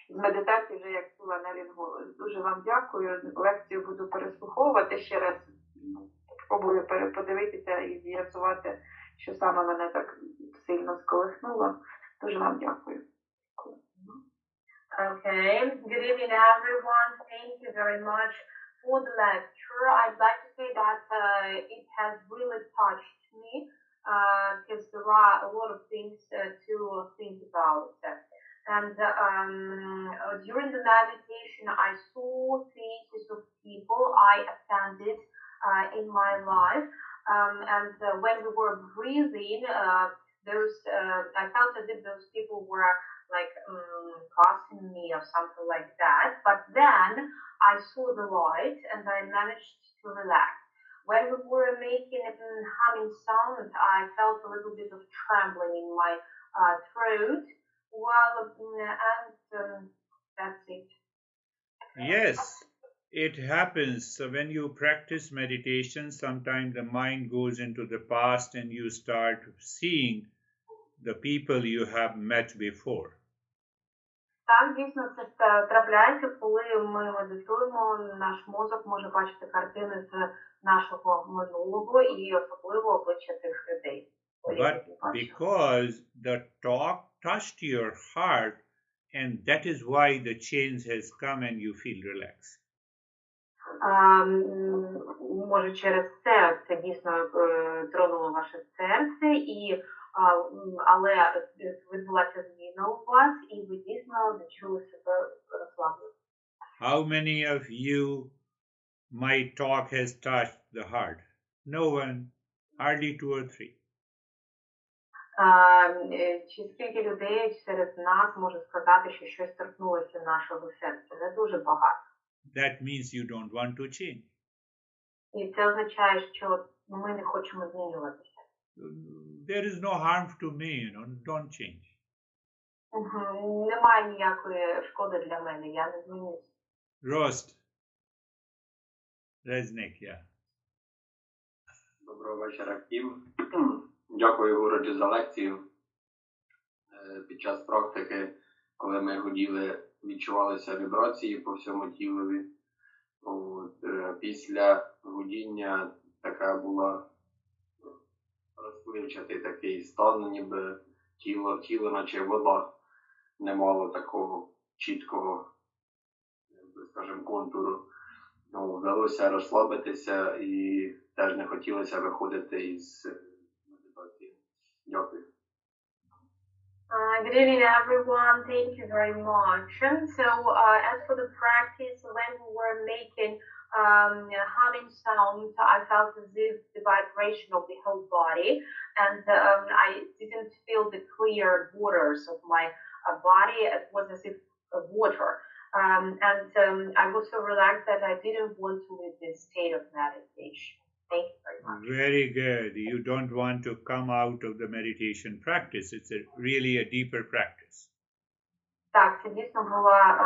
з медитації вже як чула навіть голос. Дуже вам дякую. Лекцію буду переслуховувати ще раз. Спробую подивитися і з'ясувати, що саме мене так сильно сколихнуло. Дуже вам дякую. Okay, good evening everyone. Thank you very much for the lecture. I'd like to say that it has really touched me because there are a lot of things to think about. And during the meditation, I saw faces of people I attended in my life. And when we were breathing, I felt as if those people were like crossing me or something like that. But then I saw the light and I managed to relax. When we were making a humming sound, I felt a little bit of trembling in my throat. Well, and that's it. Yes, it happens. So when you practice meditation, sometimes the mind goes into the past and you start seeing the people you have met before. Так, дійсно, це трапляється, коли ми медитуємо, наш мозок може бачити картини з нашого минулого і особливо обличчя тих людей. But because the talk touched your heart, and that is why the change has come and you feel relaxed. Може через це дійсно тронуло ваше серце, але відбулася зміна у вас, і ви дійсно відчули себе розслаблено. How many of you, my talk has touched the heart? No one, hardly 2 or 3. Чи скільки людей серед нас може сказати, що щось торкнулося нашого серця? Не дуже багато. That means you don't want to change. І це означає, що ми не хочемо змінюватися. There is no harm to me, don't change. Немає ніякої шкоди для мене, я не змінюся. Roast. Резник, yeah. Доброго вечора всім. Дякую, Гуруджі, за лекцію. Під час практики, коли ми гуділи, відчувалися вібрації по всьому тілові. Після гудіння така була розпливчатий такий стан, ніби тіло наче вода, не мало такого чіткого, скажімо, контуру. Вдалося розслабитися і теж не хотілося виходити із медитації. Дякую. Good evening, everyone. Thank you very much. And so, as for the practice, when we were making humming sounds, I felt as if the vibration of the whole body, and I didn't feel the clear waters of my body. It was as if water. I was so relaxed that I didn't want to leave this state of meditation. Thank you very much. Very good. You don't want to come out of the meditation practice. It's really a deeper practice. Так, це дійсно була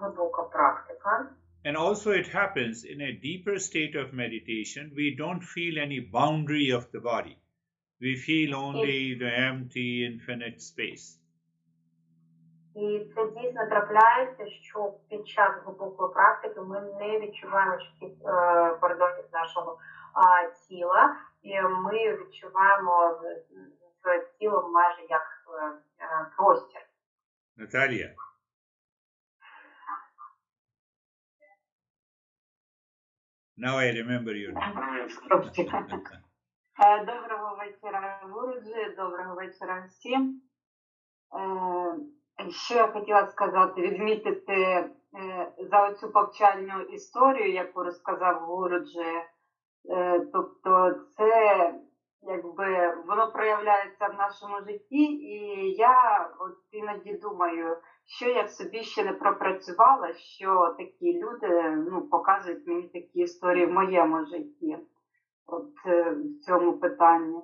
глибока практика. And also it happens in a deeper state of meditation, we don't feel any boundary of the body. We feel only the empty, infinite space. І це дійсно трапляється, що під час глибокої практики ми не відчуваємо чітких кордонів нашого тіла, і ми відчуваємо з тілом майже як простір. Natalia. Now I remember your name. Доброго вечора, Гуруджі, доброго вечора всім. Що я хотіла сказати, відмітити за оцю повчальну історію, яку розказав Гуруджі. Тобто це якби воно проявляється в нашому житті, і я от іноді думаю, що я в собі ще не пропрацювала, що такі люди показують мені такі історії в моєму житті, от в цьому питанні.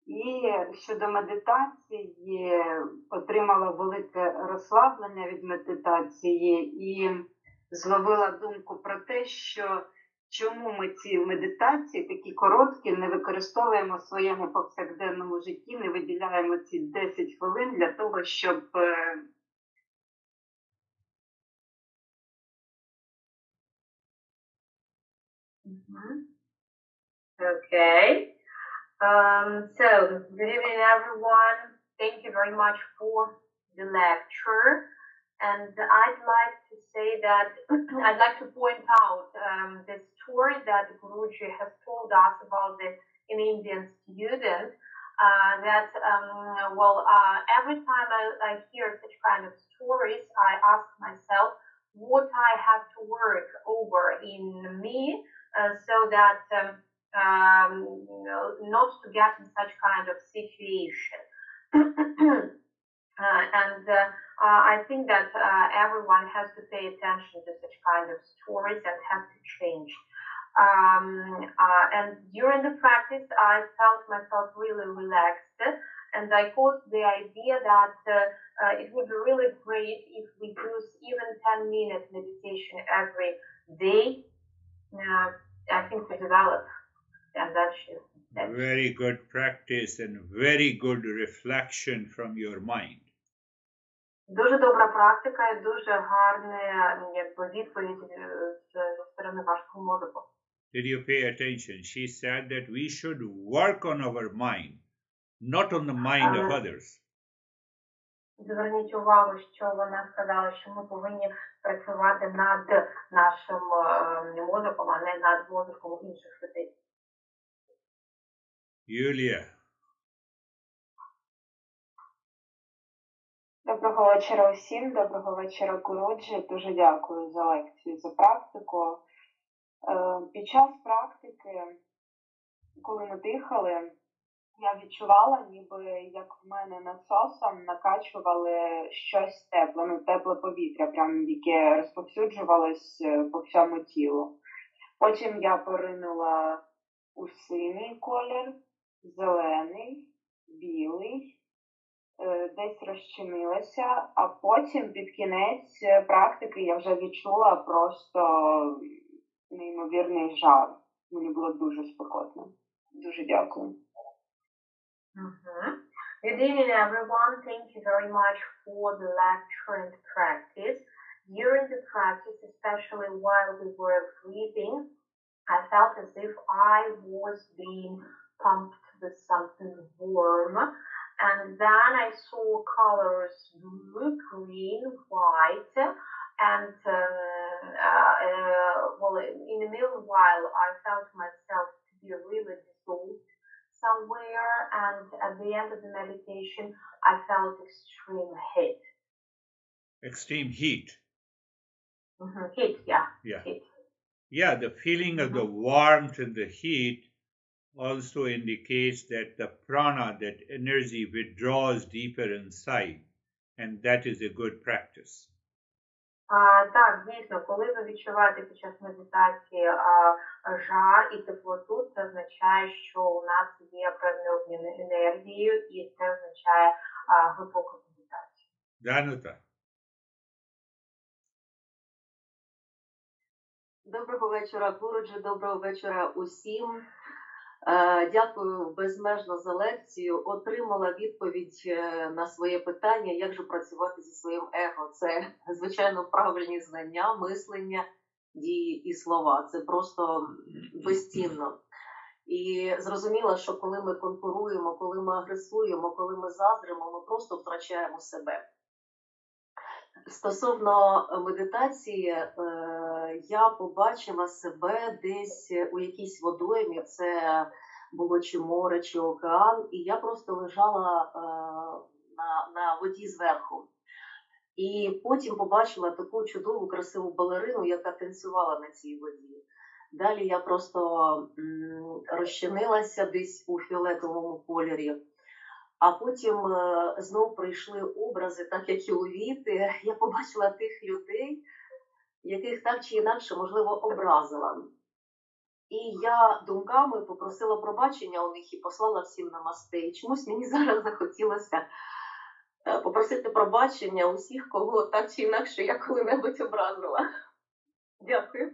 І щодо медитації, отримала велике розслаблення від медитації і зловила думку про те, що чому ми ці медитації, такі короткі, не використовуємо в своєму повсякденному житті, не виділяємо ці 10 хвилин для того, щоб Okay. So, good evening, everyone. Thank you very much for the lecture. And I'd like to say that I'd like to point out the story that Guruji has told us about an Indian student. Every time I hear such kind of stories, I ask myself what I have to work over in me so that not to get in such kind of situation. I think that everyone has to pay attention to such kind of stories and has to change. And during the practice, I felt myself really relaxed, and I got the idea that it would be really great if we use even 10-minute meditation every day. I think we develop, and that's it. Very good practice and very good reflection from your mind. Дуже добра практика і дуже гарна відповідь зі сторони вашого мозку. Did you pay attention? She said that we should work on our mind, not on the mind of others. Зверніть увагу, що вона сказала, що ми повинні працювати над нашим мозоком, а не над мозоком інших людей. Yulia. Доброго вечора усім, доброго вечора, Гуруджі. Дуже дякую за лекцію, за практику. Під час практики, коли ми дихали, я відчувала, ніби як в мене насосом накачували щось тепле, тепле повітря, прям яке розповсюджувалось по всьому тілу. Потім я поринула у синій колір, зелений, білий, десь розчинилася, а потім під кінець практики я вже відчула просто неймовірний жар. Мені було дуже спекотно. Дуже дякую. Good evening, everyone. Thank you very much for the lecture and practice. During the practice, especially while we were breathing, I felt as if I was being pumped with something warm. And then I saw colors blue, green, white, and in the meanwhile, I felt myself to be really dissolved somewhere, and at the end of the meditation, I felt extreme heat. Extreme heat. Heat, yeah. Heat. Yeah, the feeling of the warmth and the heat also indicates that the prana, that energy, withdraws deeper inside, and that is a good practice. Так, дійсно, коли ви відчуваєте під час медитації жар і теплоту, це означає, що у нас є певний обмін енергією, і це означає глибоку медитацію. Danuta. Доброго вечора, Гуруджі, доброго вечора усім. Дякую безмежно за лекцію. Отримала відповідь на своє питання, як же працювати зі своїм его. Це, звичайно, правильні знання, мислення, дії і слова. Це просто безцінно. І зрозуміла, що коли ми конкуруємо, коли ми агресуємо, коли ми заздримо, ми просто втрачаємо себе. Стосовно медитації, я побачила себе десь у якійсь водоймі, це було чи море, чи океан, і я просто лежала на воді зверху. І потім побачила таку чудову, красиву балерину, яка танцювала на цій воді. Далі я просто розчинилася десь у фіолетовому кольорі. А потім знову прийшли образи, так як і у Віти. Я побачила тих людей, яких так чи інакше, можливо, образила. І я думками попросила пробачення у них і послала всім намасте. І чомусь мені зараз захотілося попросити пробачення усіх, кого так чи інакше я коли-небудь образила. Дякую.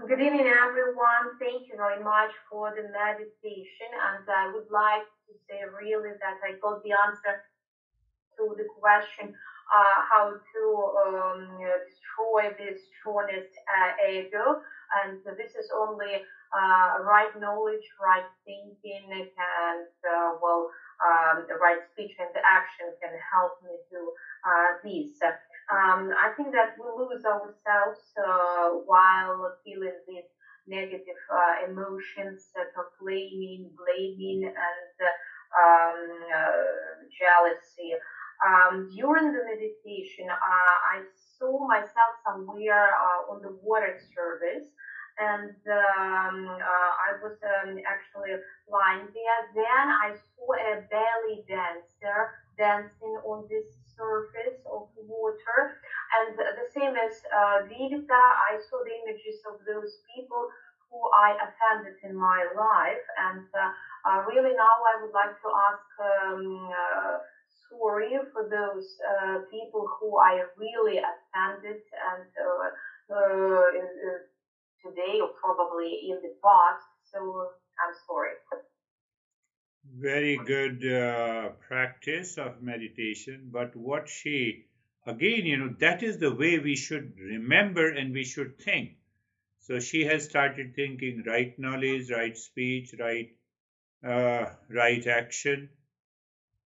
Good evening, everyone. Thank you very much for the meditation. And I would like to say really that I got the answer to the question how to destroy this strongest ego. And this is only right knowledge, right thinking, and the right speech and action can help me do this. I think that we lose ourselves while feeling these negative emotions, complaining, blaming, and jealousy. During the meditation, I saw myself somewhere on the water surface, and I was actually lying there. Then I saw a belly dancer dancing on this surface of water, and the same as Vita, I saw the images of those people who I offended in my life, and really now I would like to ask sorry for those people who I really offended, and today or probably in the past, so I'm sorry. Very good practice of meditation, but what she, again, that is the way we should remember and we should think. So she has started thinking right knowledge, right speech, right action.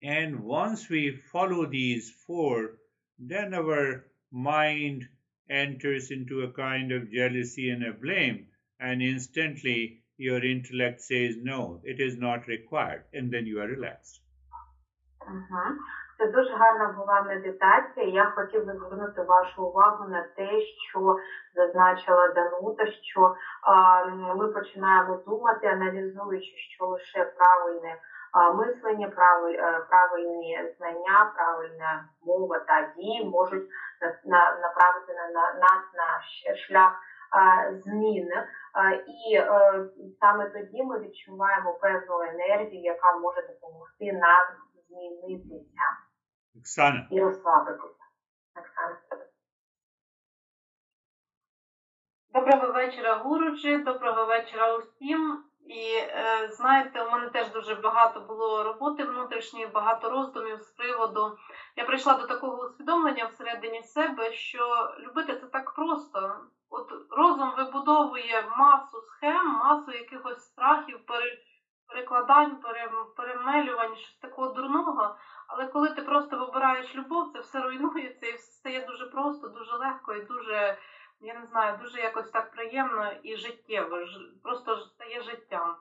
And once we follow these four, then our mind enters into a kind of jealousy and a blame, and instantly your intellect says, no, it is not required, and then you are relaxed. Це дуже гарна була медитація. Я хотів би звернути вашу увагу на те, що зазначила Данута, що ми починаємо думати, аналізуючи, що лише правильне мислення, правильні знання, правильна мова та дії можуть направити нас на шлях зміни. І саме тоді ми відчуваємо певну енергію, яка може допомогти нам змінитися Оксана. і розслабитися. Оксана. Доброго вечора, гуручі, доброго вечора усім. І знаєте, у мене теж дуже багато було роботи внутрішньої, багато роздумів з приводу. Я прийшла до такого усвідомлення всередині себе, що любити це так просто. От розум вибудовує масу схем, масу якихось страхів, перекладань, перемелювань, щось такого дурного. Але коли ти просто вибираєш любов, це все руйнується і все стає дуже просто, дуже легко і дуже, я не знаю, дуже якось так приємно і життєво, просто стає життям.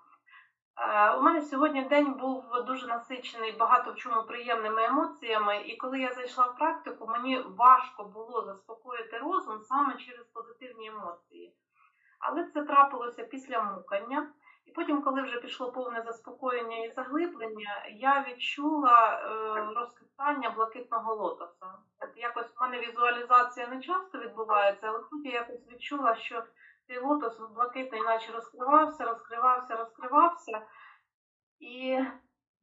У мене сьогодні день був дуже насичений багато в чому приємними емоціями, і коли я зайшла в практику, мені важко було заспокоїти розум саме через позитивні емоції. Але це трапилося після мукання. І потім, коли вже пішло повне заспокоєння і заглиблення, я відчула розквітання блакитного лотоса. От якось в мене візуалізація не часто відбувається, але тут я якось відчула, що цей лотос блакитний наче розкривався. І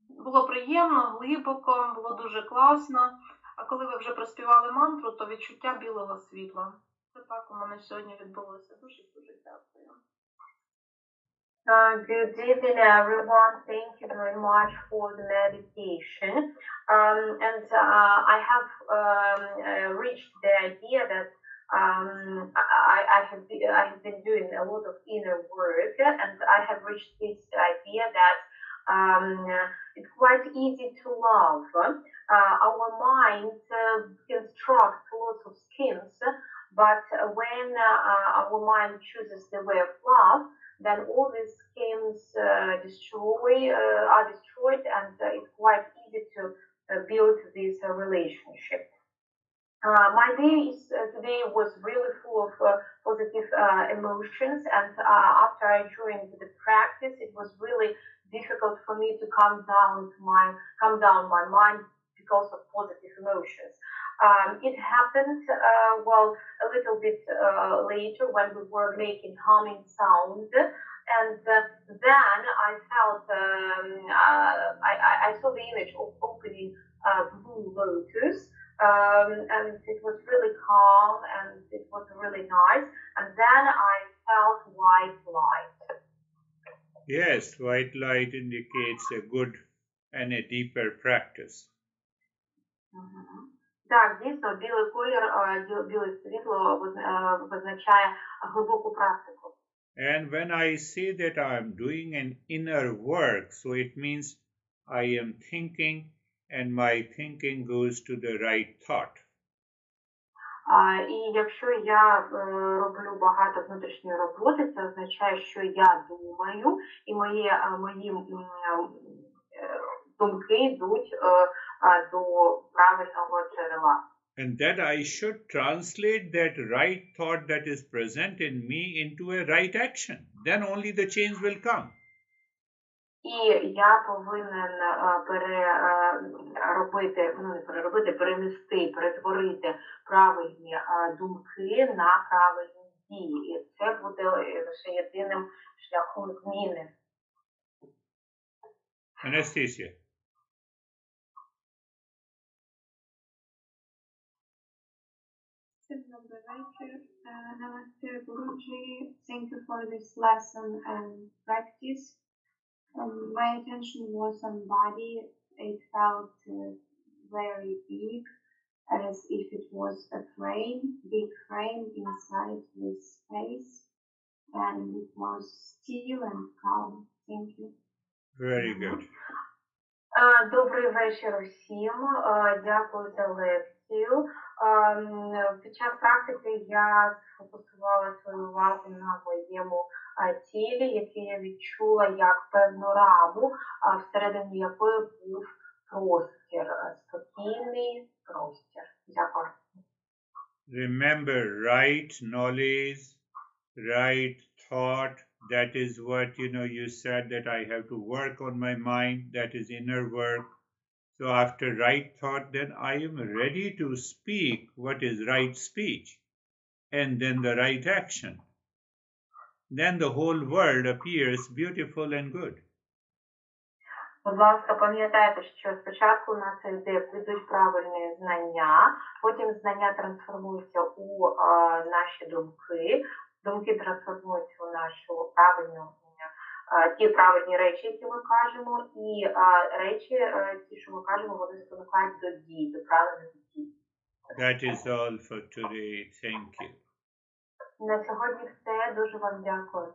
було приємно, глибоко, було дуже класно. А коли ви вже проспівали мантру, то відчуття білого світла. Це так у мене сьогодні відбулося. Дуже-дуже дякую. Good evening, everyone. Thank you very much for the meditation. I have reached the idea that I have been doing a lot of inner work, and I have reached this idea that it's quite easy to love. Our mind constructs lots of schemes, but when our mind chooses the way of love, then all these schemes are destroyed, and it's quite easy to build this relationship. My day today was really full of positive emotions, and after I joined the practice, it was really difficult for me to calm down my mind because of positive emotions. It happened a little bit later when we were making humming sound, and then I felt I saw the image of opening blue lotus, and it was really calm and it was really nice. And then I felt white light. Yes, white light indicates a good and a deeper practice. Так, дійсно, білий колір, біле світло визначає глибоку практику. And when I say that I'm doing an inner work, so it means I am thinking and my thinking goes to the right thought. І якщо я роблю багато внутрішньої роботи, це означає, що я думаю, і мої думки йдуть до правильного джерела. And that I should translate that right thought that is present in me into a right action. Then only the change will come. І я повинен перетворити правильні думки на правильні дії. І це буде лише єдиним шляхом зміни. Anastasia. Добрий вечір. Namaste, Guruji. Thank you for this lesson and practice. My attention was on body. It felt very big, as if it was a frame, big frame inside this space, and it was still and calm. Thank you. Very good. Добрий вечір усім. Дякую за лекцію. Під час практики я сфокусувала свою увагу на моєму тілі, яке я відчула як певну раму, всередині якої був простір, спокійний простір. Дякую. Remember, right knowledge, right thought, that is what, you said that I have to work on my mind, that is inner work. So after right thought, then I am ready to speak what is right speech, and then the right action. Then the whole world appears beautiful and good. Будь ласка, пам'ятайте, що спочатку у нас йдуть правильні знання, потім знання трансформуються у наші думки, думки трансформуються у нашу ті правильні речі, які ми кажемо, і речі, ті, що ми кажемо, вони спонукають до дій, до правильних дій. That is all for today. Thank you. На сьогодні все. Дуже вам дякую.